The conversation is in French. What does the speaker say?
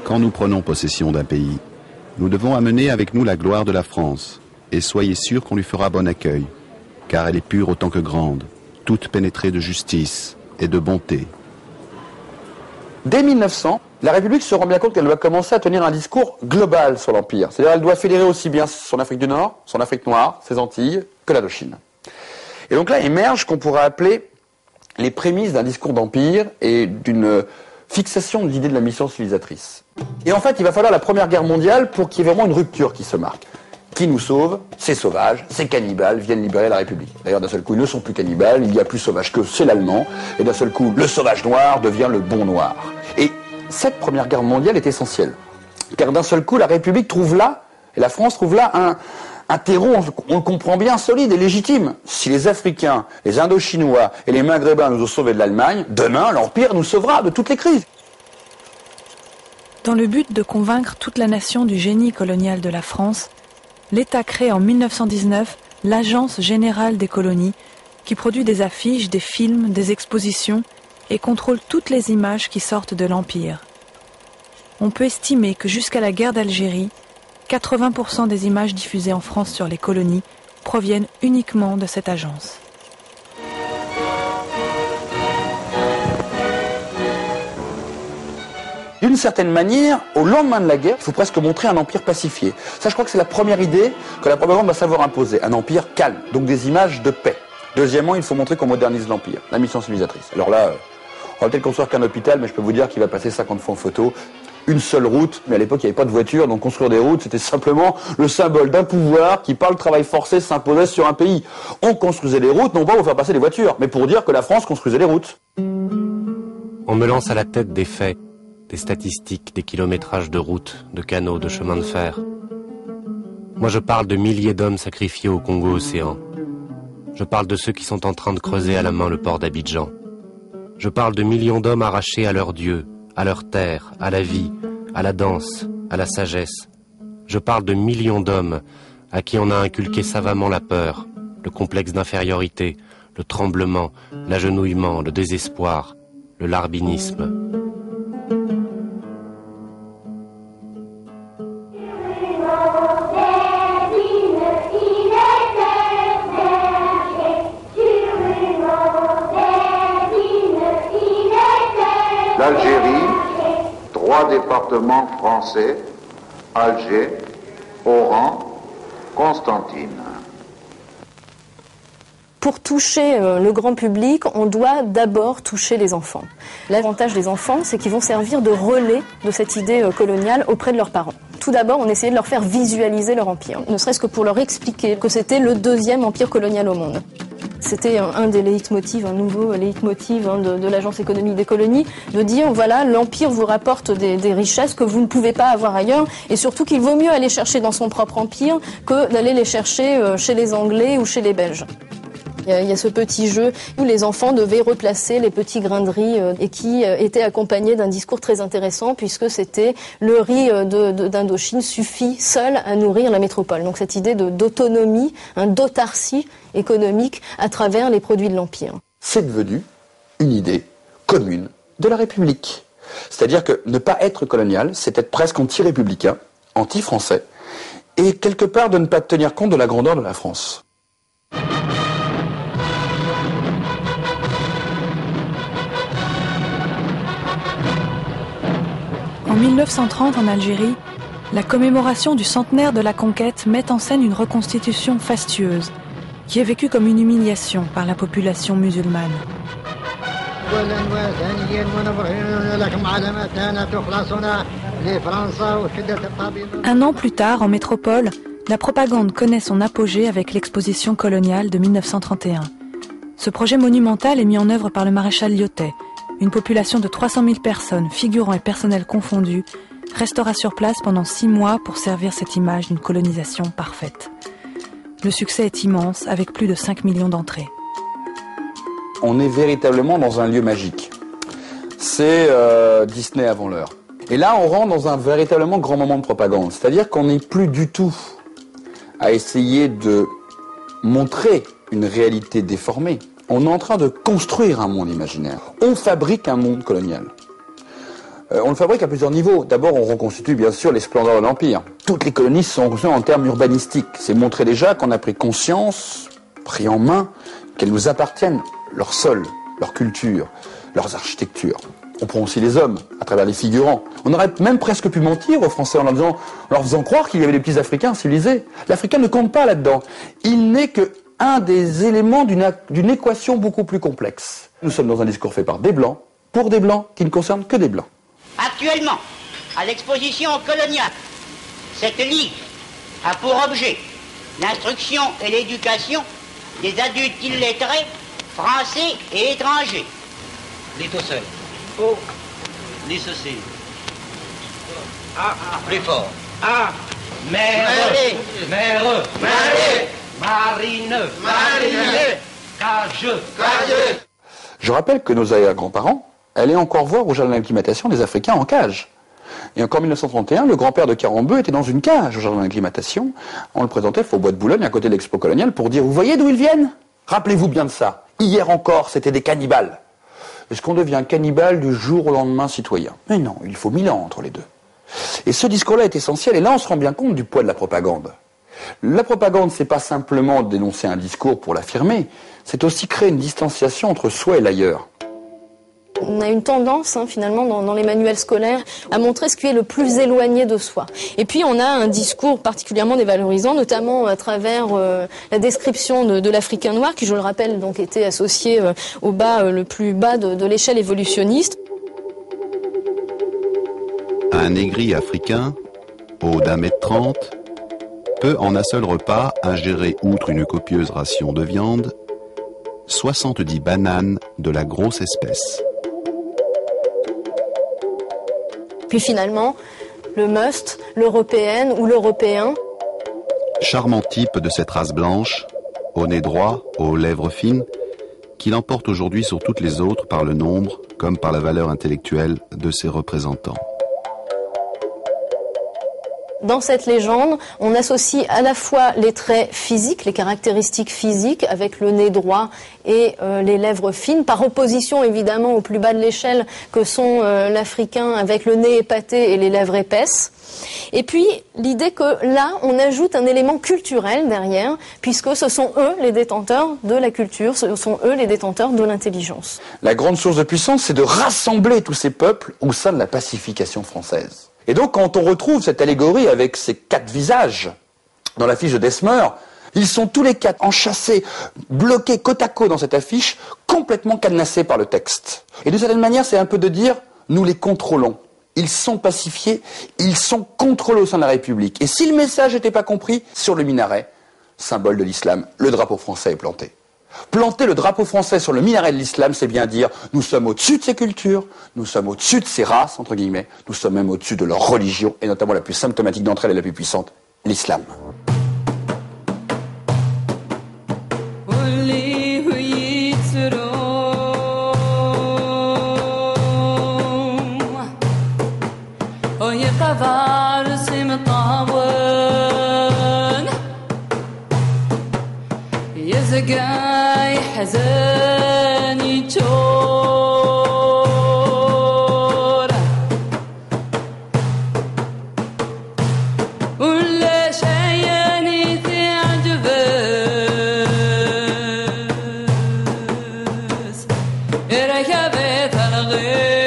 Quand nous prenons possession d'un pays, nous devons amener avec nous la gloire de la France, et soyez sûrs qu'on lui fera bon accueil, car elle est pure autant que grande, toute pénétrée de justice et de bonté. Dès 1900, la République se rend bien compte qu'elle doit commencer à tenir un discours global sur l'Empire. C'est-à-dire qu'elle doit fédérer aussi bien son Afrique du Nord, son Afrique noire, ses Antilles, que l'Indochine. Et donc là émerge ce qu'on pourrait appeler les prémices d'un discours d'Empire et d'une fixation de l'idée de la mission civilisatrice. Et en fait, il va falloir la Première Guerre mondiale pour qu'il y ait vraiment une rupture qui se marque. Qui nous sauve? Ces sauvages, ces cannibales viennent libérer la République. D'ailleurs, d'un seul coup, ils ne sont plus cannibales, il y a plus sauvage qu'eux, c'est l'Allemand. Et d'un seul coup, le sauvage noir devient le bon noir. Et cette Première Guerre mondiale est essentielle. Car d'un seul coup, la République trouve là, et la France trouve là, un terreau, on le comprend bien, solide et légitime. Si les Africains, les Indochinois et les Maghrébins nous ont sauvés de l'Allemagne, demain, l'Empire nous sauvera de toutes les crises. Dans le but de convaincre toute la nation du génie colonial de la France, l'État crée en 1919 l'Agence générale des colonies, qui produit des affiches, des films, des expositions et contrôle toutes les images qui sortent de l'Empire. On peut estimer que jusqu'à la guerre d'Algérie, 80% des images diffusées en France sur les colonies proviennent uniquement de cette agence. D'une certaine manière, au lendemain de la guerre, il faut presque montrer un empire pacifié. Ça, je crois que c'est la première idée que la propagande va savoir imposer. Un empire calme, donc des images de paix. Deuxièmement, il faut montrer qu'on modernise l'empire, la mission civilisatrice. Alors là, on va peut-être construire qu'un hôpital, mais je peux vous dire qu'il va passer 50 fois en photo. Une seule route, mais à l'époque il n'y avait pas de voiture, donc construire des routes c'était simplement le symbole d'un pouvoir qui, par le travail forcé, s'imposait sur un pays. On construisait des routes, non pas pour faire passer des voitures, mais pour dire que la France construisait des routes. On me lance à la tête des faits, des statistiques, des kilométrages de routes, de canaux, de chemins de fer. Moi je parle de milliers d'hommes sacrifiés au Congo-Océan. Je parle de ceux qui sont en train de creuser à la main le port d'Abidjan. Je parle de millions d'hommes arrachés à leur Dieu, à leur terre, à la vie, à la danse, à la sagesse. Je parle de millions d'hommes à qui on a inculqué savamment la peur, le complexe d'infériorité, le tremblement, l'agenouillement, le désespoir, le larbinisme. L'Algérie, 3 départements français, Alger, Oran, Constantine. Pour toucher le grand public, on doit d'abord toucher les enfants. L'avantage des enfants, c'est qu'ils vont servir de relais de cette idée coloniale auprès de leurs parents. Tout d'abord, on essayait de leur faire visualiser leur empire, ne serait-ce que pour leur expliquer que c'était le 2e empire colonial au monde. C'était un des leitmotivs, un nouveau leitmotiv de l'Agence économique des colonies, de dire voilà, l'empire vous rapporte des richesses que vous ne pouvez pas avoir ailleurs, et surtout qu'il vaut mieux aller chercher dans son propre empire que d'aller les chercher chez les Anglais ou chez les Belges. Il y a ce petit jeu où les enfants devaient replacer les petits grains de riz et qui était accompagné d'un discours très intéressant puisque c'était le riz d'Indochine suffit seul à nourrir la métropole. Donc cette idée d'autonomie, d'autarcie économique à travers les produits de l'Empire. C'est devenu une idée commune de la République. C'est-à-dire que ne pas être colonial, c'est être presque anti-républicain, anti-français, et quelque part de ne pas tenir compte de la grandeur de la France. En 1930, en Algérie, la commémoration du centenaire de la conquête met en scène une reconstitution fastueuse, qui est vécue comme une humiliation par la population musulmane. Un an plus tard, en métropole, la propagande connaît son apogée avec l'exposition coloniale de 1931. Ce projet monumental est mis en œuvre par le maréchal Lyautey. Une population de 300 000 personnes, figurants et personnel confondus, restera sur place pendant 6 mois pour servir cette image d'une colonisation parfaite. Le succès est immense, avec plus de 5 millions d'entrées. On est véritablement dans un lieu magique. C'est Disney avant l'heure. Et là, on rentre dans un véritablement grand moment de propagande. C'est-à-dire qu'on n'est plus du tout à essayer de montrer une réalité déformée. On est en train de construire un monde imaginaire. On fabrique un monde colonial. On le fabrique à plusieurs niveaux. D'abord, on reconstitue bien sûr les splendeurs de l'Empire. Toutes les colonies sont reconstruites en termes urbanistiques. C'est montrer déjà qu'on a pris conscience, pris en main, qu'elles nous appartiennent, leur sol, leur culture, leurs architectures. On prend aussi les hommes, à travers les figurants. On aurait même presque pu mentir aux Français en leur faisant croire qu'il y avait des petits Africains civilisés. L'Africain ne compte pas là-dedans. Il n'est qu'un des éléments d'une équation beaucoup plus complexe. Nous sommes dans un discours fait par des Blancs, pour des Blancs, qui ne concerne que des Blancs. Actuellement, à l'exposition coloniale, cette Ligue a pour objet l'instruction et l'éducation des adultes illettrés, français et étrangers. Lis tout seul. Oh, lis ceci. Plus fort. Mère, marine, cage. Je rappelle que nos arrière-grands-parents allaient encore voir au jardin d'acclimatation des Africains en cage. Et encore en 1931, le grand-père de Carambeu était dans une cage au jardin d'acclimatation. On le présentait au Bois de Boulogne, à côté de l'expo coloniale, pour dire « Vous voyez d'où ils viennent ?» Rappelez-vous bien de ça. Hier encore, c'était des cannibales. Est-ce qu'on devient cannibale du jour au lendemain citoyen? Mais non, il faut 1000 ans entre les deux. Et ce discours-là est essentiel, et là on se rend bien compte du poids de la propagande. La propagande, c'est pas simplement dénoncer un discours pour l'affirmer, c'est aussi créer une distanciation entre soi et l'ailleurs. On a une tendance, finalement, dans les manuels scolaires, à montrer ce qui est le plus éloigné de soi. Et puis, on a un discours particulièrement dévalorisant, notamment à travers la description de l'Africain noir, qui, je le rappelle, donc était associé au bas, le plus bas de l'échelle évolutionniste. Un négri africain, haut d'1,30 m, peut en un seul repas ingérer, outre une copieuse ration de viande, 70 bananes de la grosse espèce. Puis finalement, le must, l'européenne ou l'européen. Charmant type de cette race blanche, au nez droit, aux lèvres fines, qui l'emporte aujourd'hui sur toutes les autres par le nombre comme par la valeur intellectuelle de ses représentants. Dans cette légende, on associe à la fois les traits physiques, les caractéristiques physiques, avec le nez droit et les lèvres fines, par opposition évidemment au plus bas de l'échelle que sont l'Africain avec le nez épaté et les lèvres épaisses. Et puis l'idée que là, on ajoute un élément culturel derrière, puisque ce sont eux les détenteurs de la culture, ce sont eux les détenteurs de l'intelligence. La grande source de puissance, c'est de rassembler tous ces peuples au sein de la pacification française. Et donc, quand on retrouve cette allégorie avec ces 4 visages dans l'affiche de Desmer, ils sont tous les 4 enchâssés, bloqués côte à côte dans cette affiche, complètement cadenassés par le texte. Et d'une certaine manière, c'est un peu de dire, nous les contrôlons. Ils sont pacifiés, ils sont contrôlés au sein de la République. Et si le message n'était pas compris, sur le minaret, symbole de l'islam, le drapeau français est planté. Planter le drapeau français sur le minaret de l'islam, c'est bien dire nous sommes au-dessus de ces cultures, nous sommes au-dessus de ces races, entre guillemets, nous sommes même au-dessus de leur religion, et notamment la plus symptomatique d'entre elles et la plus puissante, l'islam. حزاني تشور ولا شياني تعجبس ركبت الغير